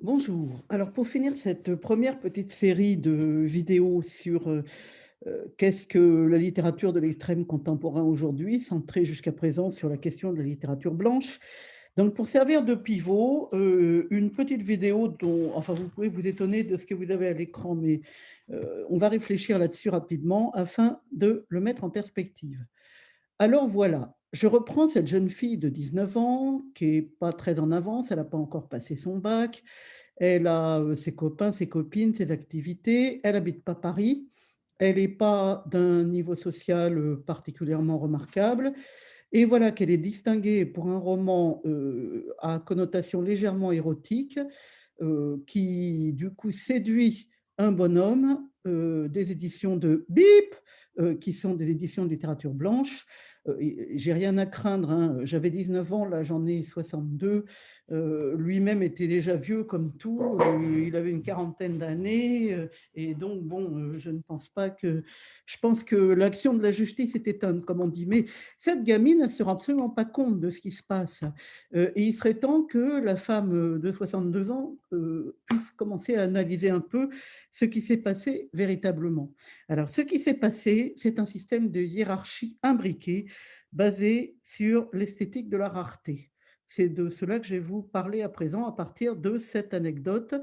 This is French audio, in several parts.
Bonjour. Alors pour finir cette première petite série de vidéos sur qu'est-ce que la littérature de l'extrême contemporain aujourd'hui, centrée jusqu'à présent sur la question de la littérature blanche. Donc pour servir de pivot, une petite vidéo dont, enfin vous pouvez vous étonner de ce que vous avez à l'écran, mais on va réfléchir là-dessus rapidement afin de le mettre en perspective. Alors voilà, je reprends cette jeune fille de 19 ans qui est pas très en avance, elle n'a pas encore passé son bac. Elle a, ses copains, ses copines, ses activités. Elle habite pas Paris. Elle n'est pas d'un niveau social, particulièrement remarquable et voilà qu'elle est distinguée pour un roman, à connotation légèrement érotique, qui du coup séduit un bonhomme, des éditions de Bip, qui sont des éditions de littérature blanche. Et j'ai rien à craindre, hein, j'avais 19 ans, là j'en ai 62. Lui-même était déjà vieux comme tout, il avait une quarantaine d'années, et donc bon, je ne pense pas que je pense que l'action de la justice est éteinte, comme on dit. Mais cette gamine, elle ne se rend absolument pas compte de ce qui se passe. Et il serait temps que la femme de 62 ans puisse commencer à analyser un peu ce qui s'est passé véritablement. Alors, ce qui s'est passé, c'est un système de hiérarchie imbriquée basé sur l'esthétique de la rareté. C'est de cela que je vais vous parler à présent à partir de cette anecdote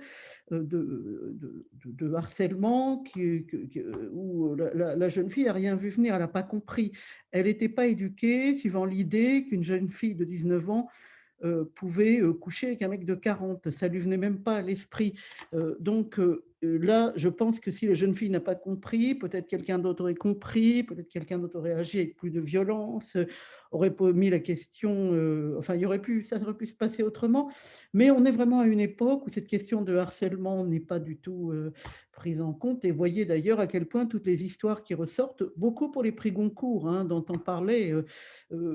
de harcèlement où la jeune fille n'a rien vu venir, elle n'a pas compris. Elle n'était pas éduquée suivant l'idée qu'une jeune fille de 19 ans pouvait coucher avec un mec de 40. Ça lui venait même pas à l'esprit. Donc là, je pense que si la jeune fille n'a pas compris, peut-être quelqu'un d'autre aurait compris, peut-être quelqu'un d'autre aurait agi avec plus de violence, aurait mis la question, enfin, ça aurait pu se passer autrement. Mais on est vraiment à une époque où cette question de harcèlement n'est pas du tout prise en compte. Et voyez d'ailleurs à quel point toutes les histoires qui ressortent, beaucoup pour les prix Goncourt, hein, dont on parlait,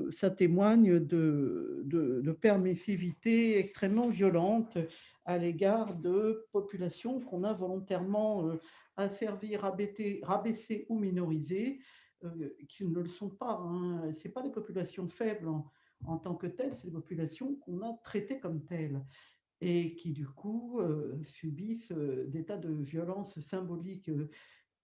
ça témoigne de permissivité extrêmement violente à l'égard de populations qu'on a volontairement asservies, rabaissées ou minorisées, qui ne le sont pas, hein. Ce n'est pas des populations faibles en tant que telles, c'est des populations qu'on a traitées comme telles et qui du coup subissent des tas de violences symboliques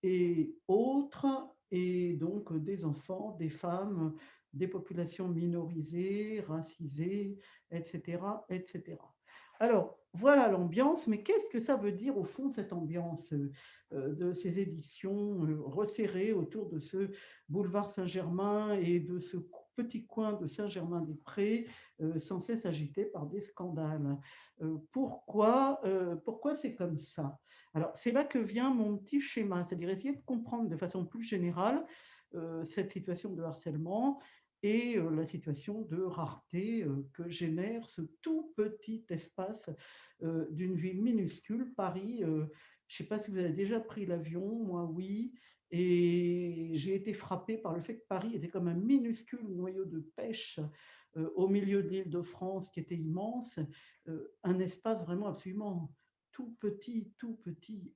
et autres, et donc des enfants, des femmes, des populations minorisées, racisées, etc., etc. Alors, voilà l'ambiance, mais qu'est-ce que ça veut dire au fond cette ambiance de ces éditions resserrées autour de ce boulevard Saint-Germain et de ce petit coin de Saint-Germain-des-Prés, sans cesse agité par des scandales. Pourquoi c'est comme ça? Alors, c'est là que vient mon petit schéma, c'est-à-dire essayer de comprendre de façon plus générale cette situation de harcèlement et la situation de rareté que génère ce tout petit espace d'une ville minuscule, Paris. Je ne sais pas si vous avez déjà pris l'avion, moi oui, et j'ai été frappée par le fait que Paris était comme un minuscule noyau de pêche au milieu de l'île de France qui était immense, un espace vraiment absolument tout petit,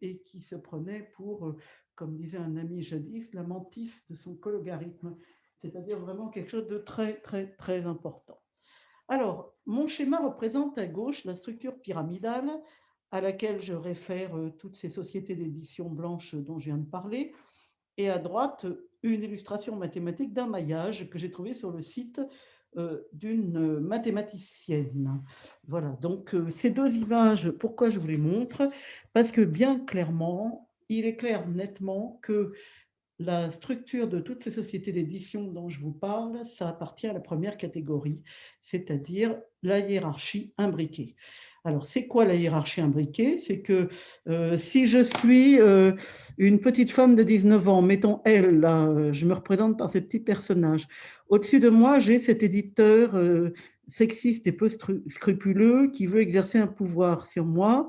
et qui se prenait pour, comme disait un ami jadis, la mantis de son cologarithme, c'est-à-dire vraiment quelque chose de très, très, très important. Alors, mon schéma représente à gauche la structure pyramidale à laquelle je réfère toutes ces sociétés d'édition blanche dont je viens de parler, et à droite, une illustration mathématique d'un maillage que j'ai trouvé sur le site d'une mathématicienne. Voilà, donc ces deux images, pourquoi je vous les montre? Parce que bien clairement, il est clair nettement que la structure de toutes ces sociétés d'édition dont je vous parle, ça appartient à la première catégorie, c'est-à-dire la hiérarchie imbriquée. Alors, c'est quoi la hiérarchie imbriquée? C'est que si je suis une petite femme de 19 ans, mettons elle, là, je me représente par ce petit personnage. Au-dessus de moi, j'ai cet éditeur sexiste et peu scrupuleux qui veut exercer un pouvoir sur moi.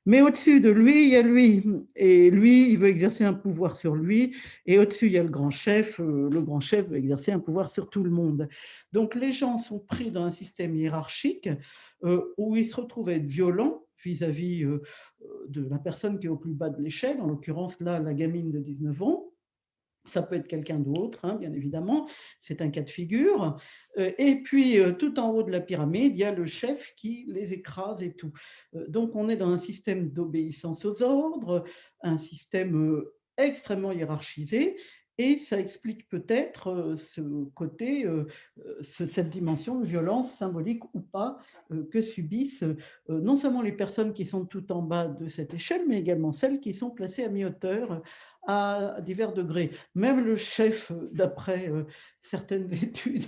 Mais au-dessus de lui, il y a lui. Et lui, il veut exercer un pouvoir sur lui. Et au-dessus, il y a le grand chef. Le grand chef veut exercer un pouvoir sur tout le monde. Donc, les gens sont pris dans un système hiérarchique où ils se retrouvent à être violents vis-à-vis de la personne qui est au plus bas de l'échelle, en l'occurrence, là, la gamine de 19 ans. Ça peut être quelqu'un d'autre, hein, bien évidemment, c'est un cas de figure. Et puis, tout en haut de la pyramide, il y a le chef qui les écrase et tout. Donc on est dans un système d'obéissance aux ordres, un système, extrêmement hiérarchisé et ça explique peut-être, ce côté, cette dimension de violence symbolique ou pas, que subissent, non seulement les personnes qui sont tout en bas de cette échelle, mais également celles qui sont placées à mi-hauteur, à divers degrés. Même le chef, d'après certaines études,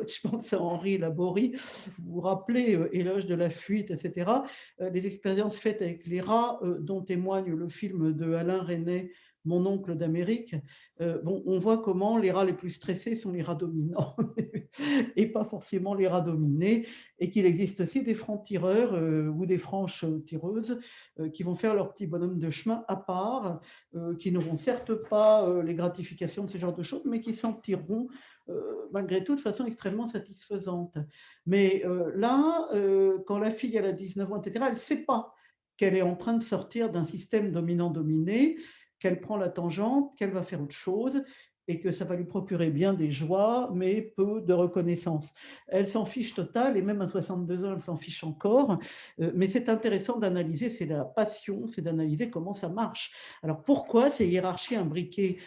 je pense à Henri Laborie, vous vous rappelez, Éloge de la fuite, etc. Les expériences faites avec les rats, dont témoigne le film de Alain Resnais, Mon oncle d'Amérique. Bon, on voit comment les rats les plus stressés sont les rats dominants et pas forcément les rats dominés, et qu'il existe aussi des francs-tireurs ou des franches tireuses qui vont faire leur petit bonhomme de chemin à part, qui n'auront certes pas les gratifications de ce genre de choses, mais qui s'en tireront malgré tout de façon extrêmement satisfaisante. Mais là, quand la fille elle a 19 ans, etc., elle ne sait pas qu'elle est en train de sortir d'un système dominant-dominé, qu'elle prend la tangente, qu'elle va faire autre chose et que ça va lui procurer bien des joies, mais peu de reconnaissance. Elle s'en fiche total et même à 62 ans, elle s'en fiche encore. Mais c'est intéressant d'analyser, c'est la passion, c'est d'analyser comment ça marche. Alors pourquoi ces hiérarchies imbriquées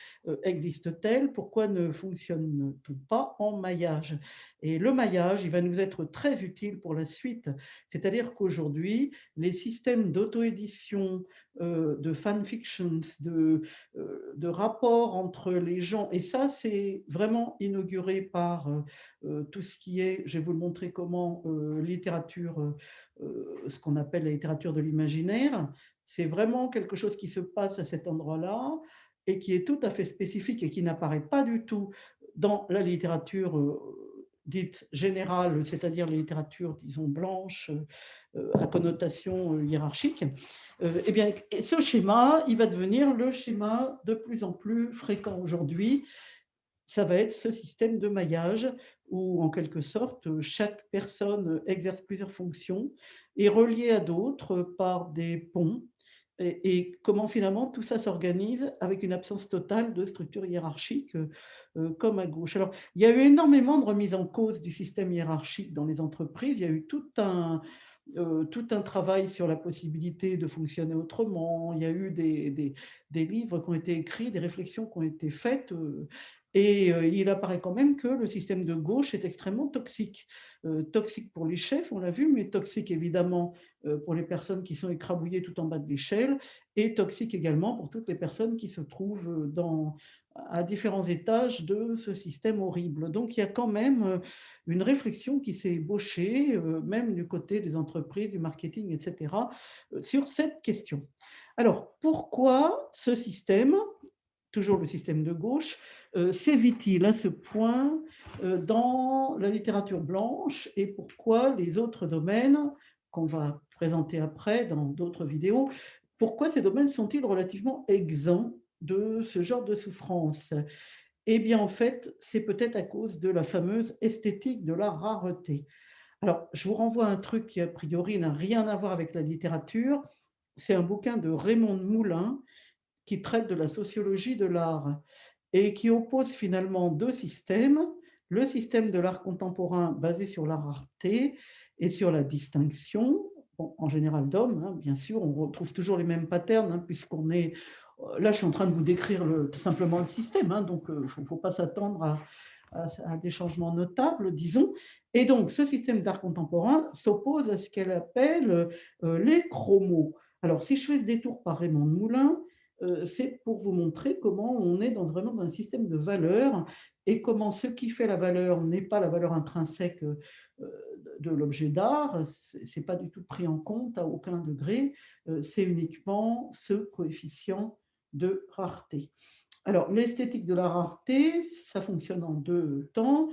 existent-elles? Pourquoi ne fonctionnent-elles pas en maillage? Et le maillage, il va nous être très utile pour la suite. C'est-à-dire qu'aujourd'hui, les systèmes d'auto-édition, de fanfictions, de rapports entre les gens, et ça, c'est vraiment inauguré par tout ce qui est, je vais vous le montrer comment, littérature, ce qu'on appelle la littérature de l'imaginaire. C'est vraiment quelque chose qui se passe à cet endroit-là et qui est tout à fait spécifique et qui n'apparaît pas du tout dans la littérature dite générale, c'est-à-dire la littérature, disons, blanche, à connotation hiérarchique. Eh bien, ce schéma, il va devenir le schéma de plus en plus fréquent aujourd'hui. Ça va être ce système de maillage où, en quelque sorte, chaque personne exerce plusieurs fonctions, est reliée à d'autres par des ponts, et comment finalement tout ça s'organise avec une absence totale de structure hiérarchique, comme à gauche. Alors, il y a eu énormément de remises en cause du système hiérarchique dans les entreprises. Il y a eu tout un travail sur la possibilité de fonctionner autrement. Il y a eu des livres qui ont été écrits, des réflexions qui ont été faites, et il apparaît quand même que le système de gauche est extrêmement toxique. Toxique pour les chefs, on l'a vu, mais toxique évidemment pour les personnes qui sont écrabouillées tout en bas de l'échelle, et toxique également pour toutes les personnes qui se trouvent à différents étages de ce système horrible. Donc il y a quand même une réflexion qui s'est ébauchée, même du côté des entreprises, du marketing, etc., sur cette question. Alors, pourquoi ce système, toujours le système de gauche, sévit-il à ce point dans la littérature blanche, et pourquoi les autres domaines qu'on va présenter après dans d'autres vidéos, pourquoi ces domaines sont-ils relativement exempts de ce genre de souffrance? Eh bien, en fait, c'est peut-être à cause de la fameuse esthétique de la rareté. Alors, je vous renvoie à un truc qui, a priori, n'a rien à voir avec la littérature. C'est un bouquin de Raymond Moulin qui traite de la sociologie de l'art et qui oppose finalement deux systèmes. Le système de l'art contemporain basé sur la rareté et sur la distinction, bon, en général d'hommes, hein, bien sûr, on retrouve toujours les mêmes patterns, hein, puisqu'on est... Là, je suis en train de vous décrire tout simplement le système, hein, donc il ne faut pas s'attendre à des changements notables, disons. Et donc, ce système d'art contemporain s'oppose à ce qu'elle appelle les chromos. Alors, si je fais ce détour par Raymond Moulin, c'est pour vous montrer comment on est vraiment dans un système de valeurs, et comment ce qui fait la valeur n'est pas la valeur intrinsèque de l'objet d'art, c'est pas du tout pris en compte à aucun degré, c'est uniquement ce coefficient de rareté. Alors, l'esthétique de la rareté, ça fonctionne en deux temps.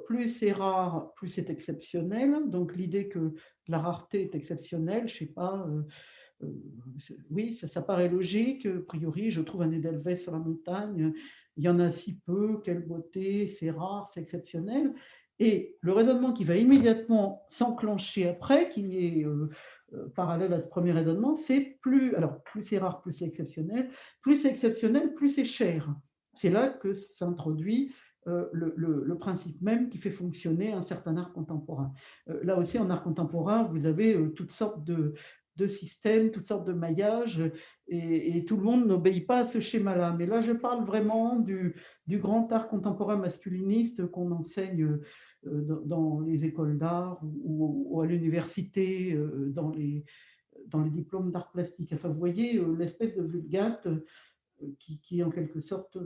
Plus c'est rare, plus c'est exceptionnel. Donc, l'idée que la rareté est exceptionnelle, je ne sais pas, oui, ça paraît logique. A priori, je trouve un Edelweiss sur la montagne, il y en a si peu, quelle beauté, c'est rare, c'est exceptionnel. Et le raisonnement qui va immédiatement s'enclencher après, qui est parallèle à ce premier raisonnement, c'est plus c'est rare, plus c'est exceptionnel, plus c'est cher. C'est là que s'introduit le principe même qui fait fonctionner un certain art contemporain. Là aussi, en art contemporain, vous avez toutes sortes de systèmes, toutes sortes de maillages, et tout le monde n'obéit pas à ce schéma-là. Mais là, je parle vraiment du grand art contemporain masculiniste qu'on enseigne dans les écoles d'art ou à l'université, dans les diplômes d'art plastique. Enfin, vous voyez l'espèce de vulgate qui en quelque sorte,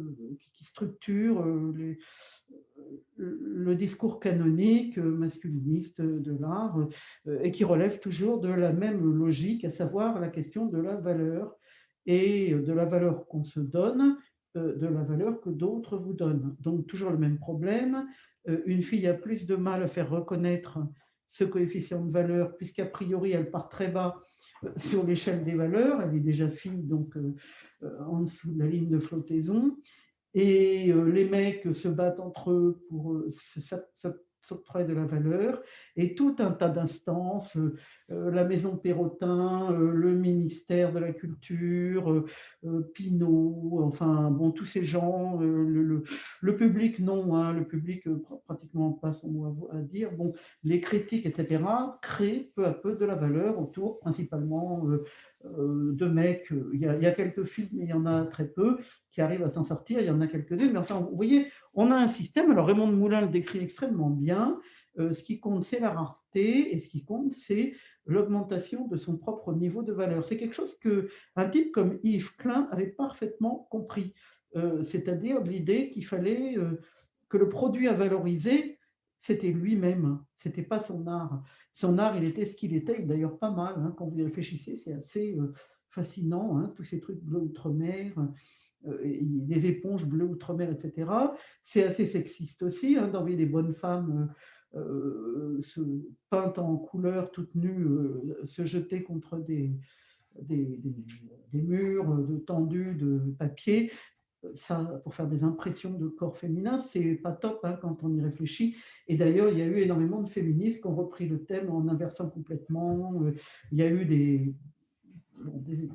qui structure le discours canonique masculiniste de l'art, et qui relève toujours de la même logique, à savoir la question de la valeur, et de la valeur qu'on se donne, de la valeur que d'autres vous donnent. Donc toujours le même problème, une fille a plus de mal à faire reconnaître ce coefficient de valeur, puisqu'a priori elle part très bas sur l'échelle des valeurs, elle est déjà fille, donc en dessous de la ligne de flottaison. Et les mecs se battent entre eux pour s'octroyer de la valeur, et tout un tas d'instances, la maison Perrotin, le ministère de la Culture, Pinault, enfin bon, tous ces gens, le public non, hein, le public pratiquement pas son mot à dire, bon, les critiques, etc., créent peu à peu de la valeur autour principalement de mecs. Il y a quelques films, mais il y en a très peu qui arrivent à s'en sortir, il y en a quelques-unes, mais enfin, vous voyez, on a un système, alors Raymond de Moulin le décrit extrêmement bien, ce qui compte, c'est la rareté, et ce qui compte, c'est l'augmentation de son propre niveau de valeur. C'est quelque chose qu'un type comme Yves Klein avait parfaitement compris, c'est-à-dire l'idée qu'il fallait que le produit à valoriser, c'était lui-même, c'était pas son art. Son art, il était ce qu'il était, d'ailleurs pas mal, hein, quand vous y réfléchissez, c'est assez fascinant, hein, tous ces trucs bleu outre-mer, les éponges bleues outre-mer, etc. C'est assez sexiste aussi, hein, d'envoyer des bonnes femmes peintes en couleur, toutes nues, se jeter contre des, des- des murs de tendus de papier. Ça, pour faire des impressions de corps féminin, c'est pas top, hein, quand on y réfléchit. Et d'ailleurs, il y a eu énormément de féministes qui ont repris le thème en inversant complètement. Il y a eu des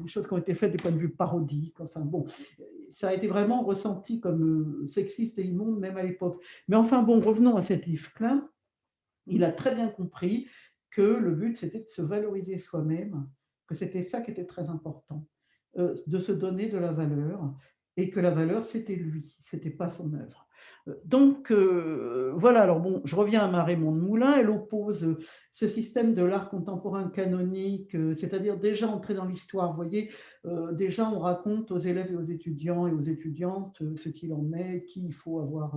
choses qui ont été faites du point de vue parodique. Enfin bon, ça a été vraiment ressenti comme sexiste et immonde, même à l'époque. Mais enfin bon, revenons à cet Yves Klein. Il a très bien compris que le but, c'était de se valoriser soi-même, que c'était ça qui était très important, de se donner de la valeur, et que la valeur, c'était lui, c'était pas son œuvre. Donc voilà, alors bon, je reviens à ma Raymond de Moulin, elle oppose ce système de l'art contemporain canonique, c'est-à-dire déjà entrer dans l'histoire, vous voyez, déjà on raconte aux élèves et aux étudiants et aux étudiantes ce qu'il en est, qui il faut avoir,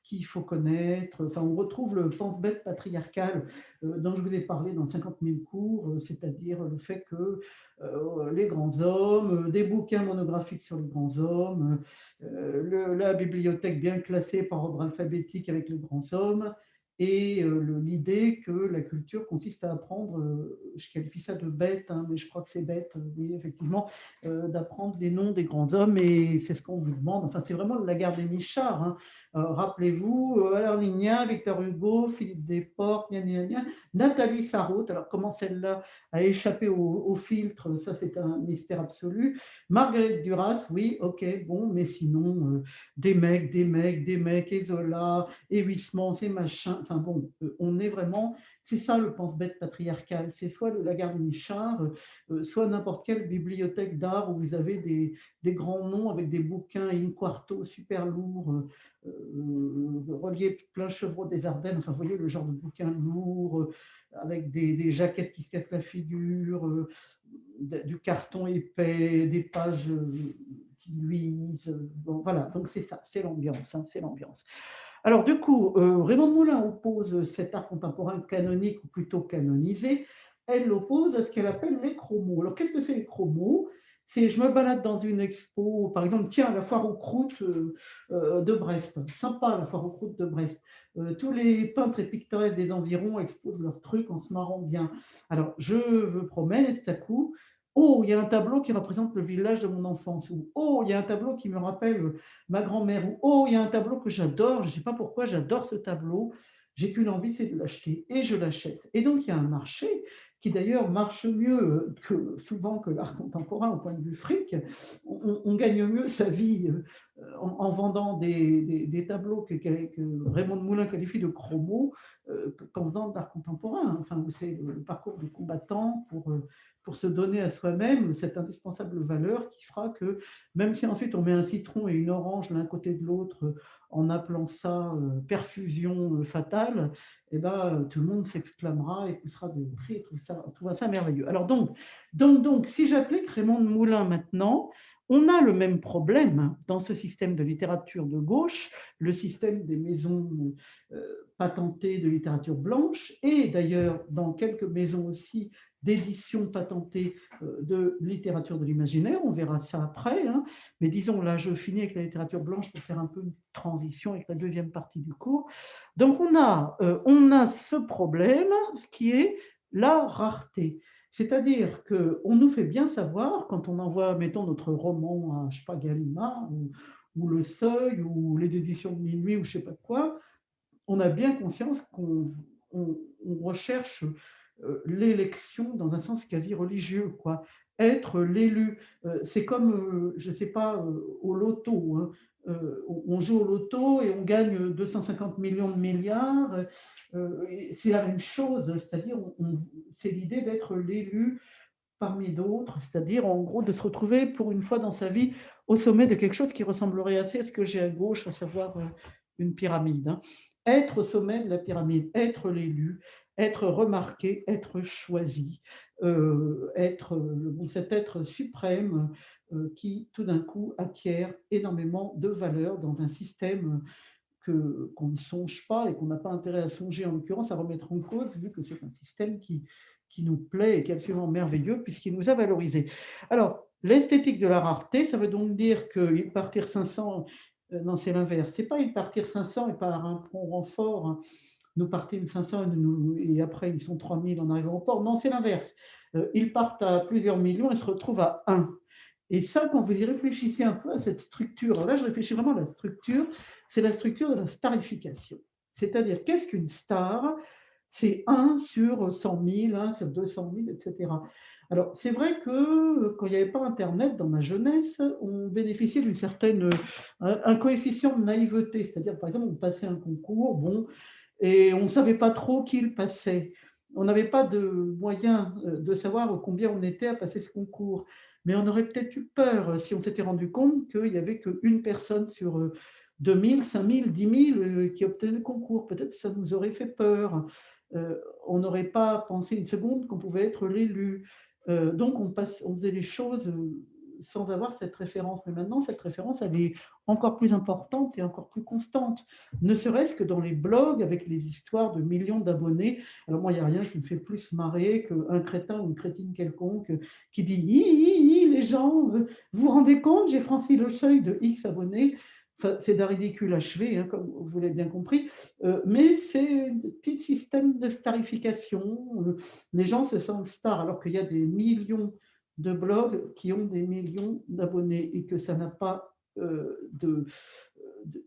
qui il faut connaître, enfin on retrouve le pense-bête patriarcal dont je vous ai parlé dans 50 000 cours, c'est-à-dire le fait que les grands hommes, des bouquins monographiques sur les grands hommes, la bibliothèque bien classée par ordre alphabétique avec les grands hommes, et l'idée que la culture consiste à apprendre, je qualifie ça de bête, hein, mais je crois que c'est bête, oui, effectivement, d'apprendre les noms des grands hommes, et c'est ce qu'on vous demande. Enfin, c'est vraiment la guerre des nichards, hein. Rappelez-vous, Alain Lignin, Victor Hugo, Philippe Desportes, gna, gna, gna, Nathalie Sarraute. Alors, comment celle-là a échappé au filtre, ça c'est un mystère absolu. Marguerite Duras, oui, ok, bon, mais sinon, des mecs, des mecs, des mecs, et Zola, et Huysmans, et machin, enfin bon, on est vraiment, c'est ça le pense-bête patriarcal, c'est soit la gare des nichards, soit n'importe quelle bibliothèque d'art où vous avez des grands noms avec des bouquins in quarto super lourds, reliés plein chevreau des Ardennes, enfin vous voyez le genre de bouquins lourds, avec des jaquettes qui se cassent la figure, du carton épais, des pages qui luisent. Bon, voilà, donc c'est ça, c'est l'ambiance, hein, c'est l'ambiance. Alors du coup, Raymond de Moulin oppose cet art contemporain canonique, ou plutôt canonisé, elle l'oppose à ce qu'elle appelle les chromos. Alors qu'est-ce que c'est les chromos? C'est, je me balade dans une expo, par exemple, tiens, la foire aux croûtes de Brest, sympa la foire aux croûtes de Brest. Tous les peintres et pictoresques des environs exposent leurs trucs en se marrant bien. Alors je me promène, et tout à coup, oh, il y a un tableau qui représente le village de mon enfance, ou oh, il y a un tableau qui me rappelle ma grand-mère, ou oh, il y a un tableau que j'adore, je ne sais pas pourquoi j'adore ce tableau, j'ai qu'une envie, c'est de l'acheter, et je l'achète. Et donc il y a un marché qui d'ailleurs marche mieux souvent que l'art contemporain au point de vue fric. On gagne mieux sa vie en vendant des tableaux que Raymond de Moulin qualifie de chromos, qu'en faisant de l'art contemporain. Enfin, c'est le parcours du combattant pour se donner à soi-même cette indispensable valeur qui fera que, même si ensuite on met un citron et une orange l'un côté de l'autre en appelant ça perfusion fatale, eh ben, tout le monde s'exclamera et poussera des cris et trouvera ça merveilleux. Alors donc, si j'applique Raymond de Moulin maintenant, on a le même problème dans ce système de littérature de gauche, le système des maisons patentées de littérature blanche, et d'ailleurs dans quelques maisons aussi d'édition patentée de littérature de l'imaginaire, on verra ça après, hein. Mais disons, là je finis avec la littérature blanche pour faire un peu une transition avec la deuxième partie du cours. Donc on a ce problème, ce qui est la rareté. C'est-à-dire qu'on nous fait bien savoir, quand on envoie, mettons, notre roman à, je sais pas, Gallimard, ou Le Seuil, ou les éditions de Minuit, ou je sais pas quoi, on a bien conscience qu'on recherche l'élection dans un sens quasi religieux, quoi. Être l'élu. C'est comme, je ne sais pas, au loto, hein. On joue au loto et on gagne 250 millions de milliards. C'est la même chose, c'est-à-dire c'est l'idée d'être l'élu parmi d'autres, c'est-à-dire en gros de se retrouver pour une fois dans sa vie au sommet de quelque chose qui ressemblerait assez à ce que j'ai à gauche, à savoir une pyramide, hein. Être au sommet de la pyramide, être l'élu, être remarqué, être choisi, être cet être suprême qui tout d'un coup acquiert énormément de valeur dans un système qu'on ne songe pas et qu'on n'a pas intérêt à songer, en l'occurrence, à remettre en cause, vu que c'est un système qui nous plaît et qui est absolument merveilleux puisqu'il nous a valorisés. Alors, l'esthétique de la rareté, ça veut donc dire qu'il partir 500, non, c'est l'inverse. C'est pas il partir 500 et par un prompt renfort, hein, nous partîmes 500 et après ils sont 3000 en arrivant au port. Non, c'est l'inverse. Ils partent à plusieurs millions et se retrouvent à 1. Et ça, quand vous y réfléchissez un peu à cette structure, alors là je réfléchis vraiment à la structure, c'est la structure de la starification. C'est-à-dire, qu'est-ce qu'une star? C'est 1 sur 100 000, 1 sur 200 000, etc. Alors, c'est vrai que quand il n'y avait pas Internet dans ma jeunesse, on bénéficiait d'une certaine, un coefficient de naïveté. C'est-à-dire, par exemple, on passait un concours, bon, et on ne savait pas trop qui le passait. On n'avait pas de moyen de savoir combien on était à passer ce concours. Mais on aurait peut-être eu peur si on s'était rendu compte qu'il n'y avait qu'une personne sur 2000, 5000, 10 000 qui obtenait le concours. Peut-être que ça nous aurait fait peur. On n'aurait pas pensé une seconde qu'on pouvait être l'élu. Donc on faisait les choses sans avoir cette référence. Mais maintenant, cette référence, elle est encore plus importante et encore plus constante, ne serait-ce que dans les blogs avec les histoires de millions d'abonnés. Alors moi, il n'y a rien qui me fait plus marrer qu'un crétin ou une crétine quelconque qui dit les gens, vous vous rendez compte, j'ai franchi le seuil de X abonnés. Enfin, c'est d'un ridicule achevé, hein, comme vous l'avez bien compris, mais c'est un petit système de starification. Les gens se sentent stars alors qu'il y a des millions de blogs qui ont des millions d'abonnés et que ça n'a pas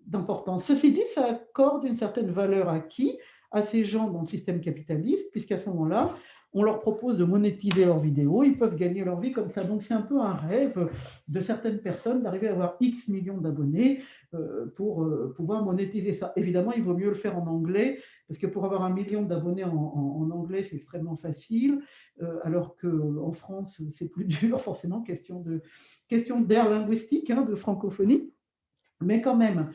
d'importance. Ceci dit, ça accorde une certaine valeur à qui? À ces gens dans le système capitaliste, puisqu'à ce moment-là, on leur propose de monétiser leurs vidéos, ils peuvent gagner leur vie comme ça. Donc c'est un peu un rêve de certaines personnes d'arriver à avoir X millions d'abonnés pour pouvoir monétiser ça. Évidemment, il vaut mieux le faire en anglais, parce que pour avoir 1 million d'abonnés en anglais, c'est extrêmement facile, alors qu'en France, c'est plus dur, forcément, question d'air linguistique, hein, de francophonie. Mais quand même,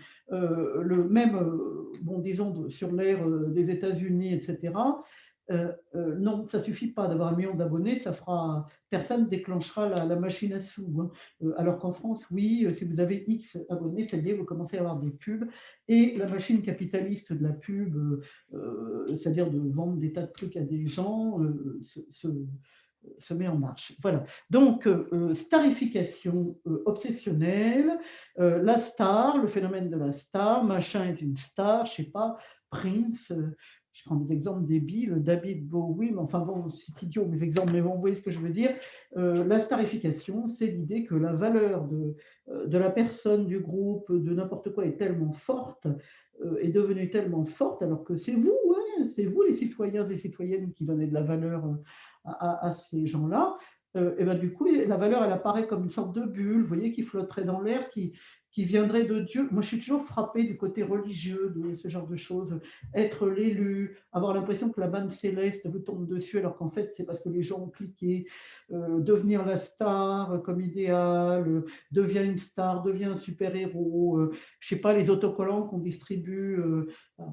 bon, disons, sur l'ère des États-Unis, etc., non, ça ne suffit pas d'avoir 1 million d'abonnés, personne ne déclenchera la machine à sous, hein. Alors qu'en France, oui, si vous avez X abonnés, ça y est, vous commencez à avoir des pubs, et la machine capitaliste de la pub, c'est-à-dire de vendre des tas de trucs à des gens, se met en marche. Voilà. Donc, starification obsessionnelle, la star, le phénomène de la star, machin est une star, je ne sais pas, Prince, je prends des exemples débiles, David Bowie, mais enfin bon, c'est idiot mes exemples, mais bon, vous voyez ce que je veux dire. La starification, c'est l'idée que la valeur de la personne, du groupe, de n'importe quoi est tellement forte, est devenue tellement forte, alors que c'est vous, ouais, c'est vous les citoyens et citoyennes qui donnez de la valeur à ces gens-là, et ben, du coup, la valeur, elle apparaît comme une sorte de bulle, vous voyez, qui flotterait dans l'air, qui viendrait de Dieu. Moi, je suis toujours frappée du côté religieux de ce genre de choses. Être l'élu, avoir l'impression que la manne céleste vous tombe dessus, alors qu'en fait, c'est parce que les gens ont cliqué. Devenir la star comme idéal, devient une star, devient un super-héros. Je sais pas, les autocollants qu'on distribue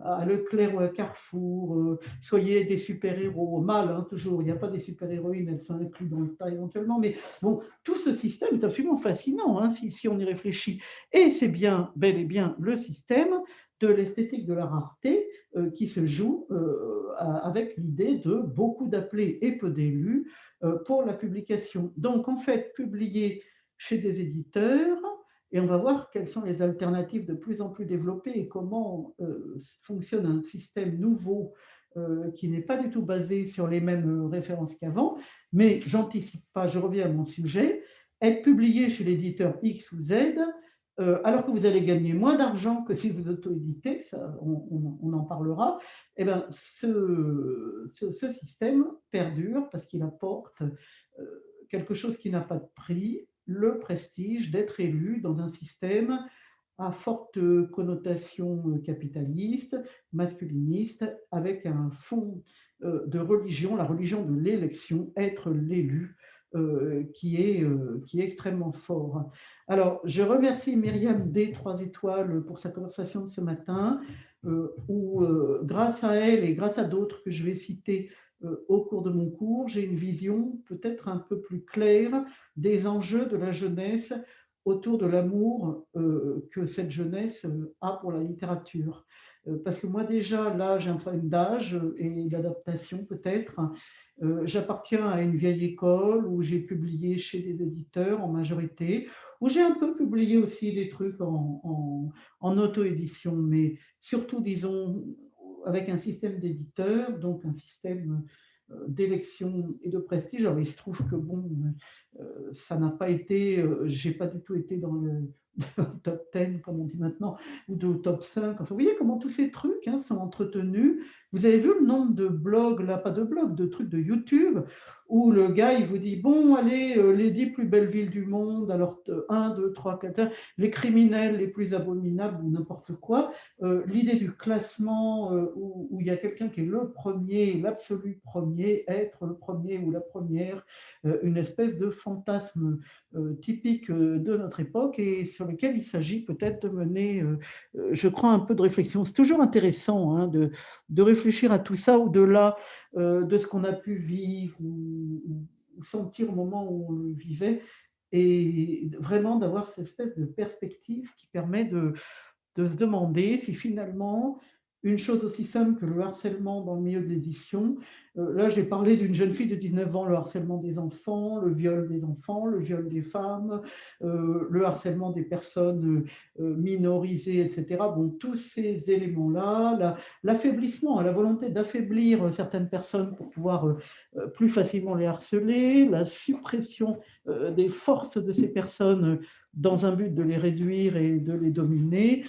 à Leclerc ou à Carrefour, soyez des super-héros, mal, hein, toujours, il n'y a pas des super-héroïnes, elles sont incluses dans le tas éventuellement, mais bon, tout ce système est absolument fascinant, hein, si on y réfléchit, et c'est bien, bel et bien, le système de l'esthétique de la rareté qui se joue avec l'idée de beaucoup d'appelés et peu d'élus pour la publication. Donc, en fait, publier chez des éditeurs, et on va voir quelles sont les alternatives de plus en plus développées et comment fonctionne un système nouveau qui n'est pas du tout basé sur les mêmes références qu'avant. Mais j'anticipe pas, je reviens à mon sujet. Être publié chez l'éditeur X ou Z, alors que vous allez gagner moins d'argent que si vous auto-éditez, ça, on en parlera, eh ben, ce système perdure parce qu'il apporte quelque chose qui n'a pas de prix, le prestige d'être élu dans un système à forte connotation capitaliste, masculiniste, avec un fond de religion, la religion de l'élection, être l'élu, qui est extrêmement fort. Alors, je remercie Myriam D. 3 étoiles pour sa conversation de ce matin, où grâce à elle et grâce à d'autres que je vais citer au cours de mon cours, j'ai une vision peut-être un peu plus claire des enjeux de la jeunesse autour de l'amour que cette jeunesse a pour la littérature. Parce que moi déjà, là, j'ai un problème d'âge et d'adaptation peut-être. J'appartiens à une vieille école où j'ai publié chez des éditeurs en majorité, où j'ai un peu publié aussi des trucs en auto-édition, mais surtout, disons, avec un système d'éditeurs, donc un système d'élection et de prestige. Alors, il se trouve que bon, ça n'a pas été, j'ai pas du tout été dans le top 10, comme on dit maintenant, ou de top 5. Enfin, vous voyez comment tous ces trucs sont entretenus. Vous avez vu le nombre de blogs, là, pas de blogs, de trucs de YouTube, où le gars, il vous dit, bon, allez, les 10 plus belles villes du monde, alors 1, 2, 3, 4, les criminels les plus abominables ou n'importe quoi. L'idée du classement où il y a quelqu'un qui est le premier, l'absolu premier, être le premier ou la première, une espèce de fantasme typique de notre époque et sur lequel il s'agit peut-être de mener, je crois, un peu de réflexion. C'est toujours intéressant de réfléchir à tout ça au-delà de ce qu'on a pu vivre ou sentir au moment où on le vivait et vraiment d'avoir cette espèce de perspective qui permet de se demander si finalement une chose aussi simple que le harcèlement dans le milieu de l'édition, là j'ai parlé d'une jeune fille de 19 ans, le harcèlement des enfants, le viol des femmes, le harcèlement des personnes minorisées, etc. Bon, tous ces éléments-là, l'affaiblissement, la volonté d'affaiblir certaines personnes pour pouvoir plus facilement les harceler, la suppression des forces de ces personnes dans un but de les réduire et de les dominer.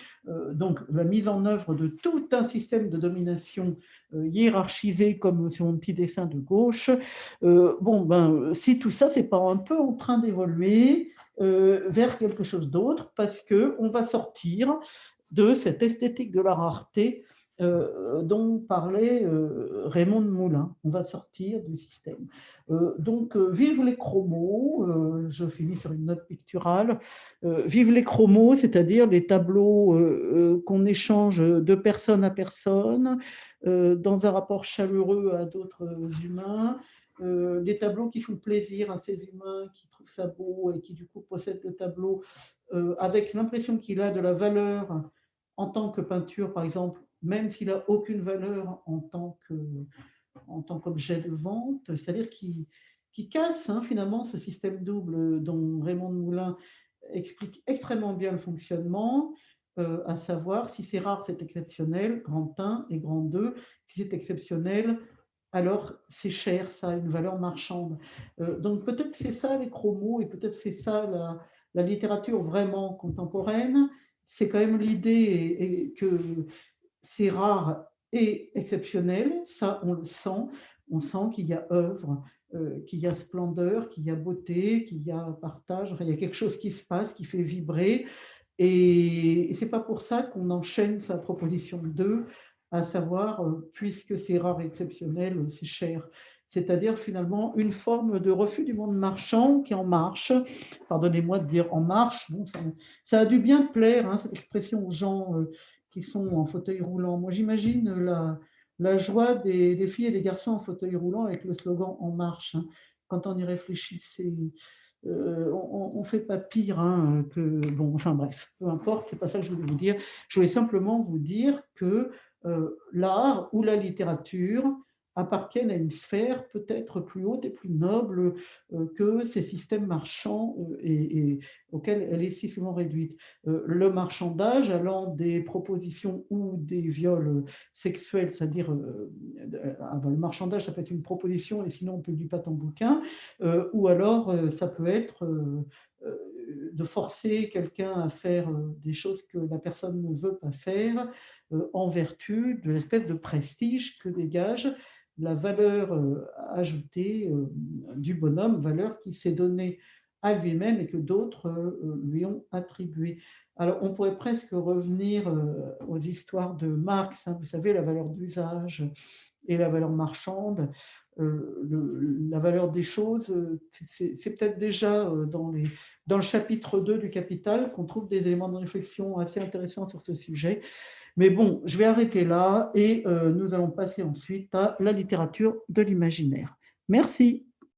Donc, la mise en œuvre de tout un système de domination hiérarchisé comme sur mon petit dessin de gauche. Bon, ben, si tout ça, c'est pas un peu en train d'évoluer vers quelque chose d'autre, parce qu'on va sortir de cette esthétique de la rareté dont parlait Raymond de Moulin. On va sortir du système. Donc, vive les chromos, je finis sur une note picturale, vive les chromos, c'est-à-dire les tableaux qu'on échange de personne à personne, dans un rapport chaleureux à d'autres humains, les tableaux qui font plaisir à ces humains qui trouvent ça beau et qui du coup possèdent le tableau avec l'impression qu'il a de la valeur en tant que peinture, par exemple, même s'il n'a aucune valeur en tant qu'objet de vente, c'est-à-dire qui casse finalement ce système double dont Raymond de Moulin explique extrêmement bien le fonctionnement, à savoir si c'est rare, c'est exceptionnel, grand 1 et grand 2, si c'est exceptionnel, alors c'est cher, ça a une valeur marchande. Donc peut-être c'est ça les chromos et peut-être c'est ça la littérature vraiment contemporaine, c'est quand même l'idée et que c'est rare et exceptionnel, ça on sent qu'il y a œuvre, qu'il y a splendeur, qu'il y a beauté, qu'il y a partage, enfin il y a quelque chose qui se passe, qui fait vibrer, Et ce n'est pas pour ça qu'on enchaîne sa proposition 2, à savoir, puisque c'est rare et exceptionnel, c'est cher. C'est-à-dire finalement une forme de refus du monde marchand qui est en marche. Pardonnez-moi de dire en marche, bon, ça a dû bien plaire, hein, cette expression aux gens qui sont en fauteuil roulant. Moi, j'imagine la joie des filles et des garçons en fauteuil roulant avec le slogan En marche, hein. Quand on y réfléchit, on ne fait pas pire, hein, que bon, enfin bref, peu importe, c'est pas ça que je voulais vous dire. Je voulais simplement vous dire que l'art ou la littérature appartiennent à une sphère peut-être plus haute et plus noble que ces systèmes marchands et auxquels elle est si souvent réduite. Le marchandage allant des propositions ou des viols sexuels, c'est-à-dire le marchandage, ça peut être une proposition et sinon on ne publie pas ton bouquin, ou alors ça peut être de forcer quelqu'un à faire des choses que la personne ne veut pas faire en vertu de l'espèce de prestige que dégage la valeur ajoutée du bonhomme, valeur qui s'est donnée à lui-même et que d'autres lui ont attribuée. Alors, on pourrait presque revenir aux histoires de Marx, hein, vous savez, la valeur d'usage et la valeur marchande. La valeur des choses, c'est peut-être déjà dans le chapitre 2 du Capital qu'on trouve des éléments de réflexion assez intéressants sur ce sujet. Mais bon, je vais arrêter là et nous allons passer ensuite à la littérature de l'imaginaire. Merci.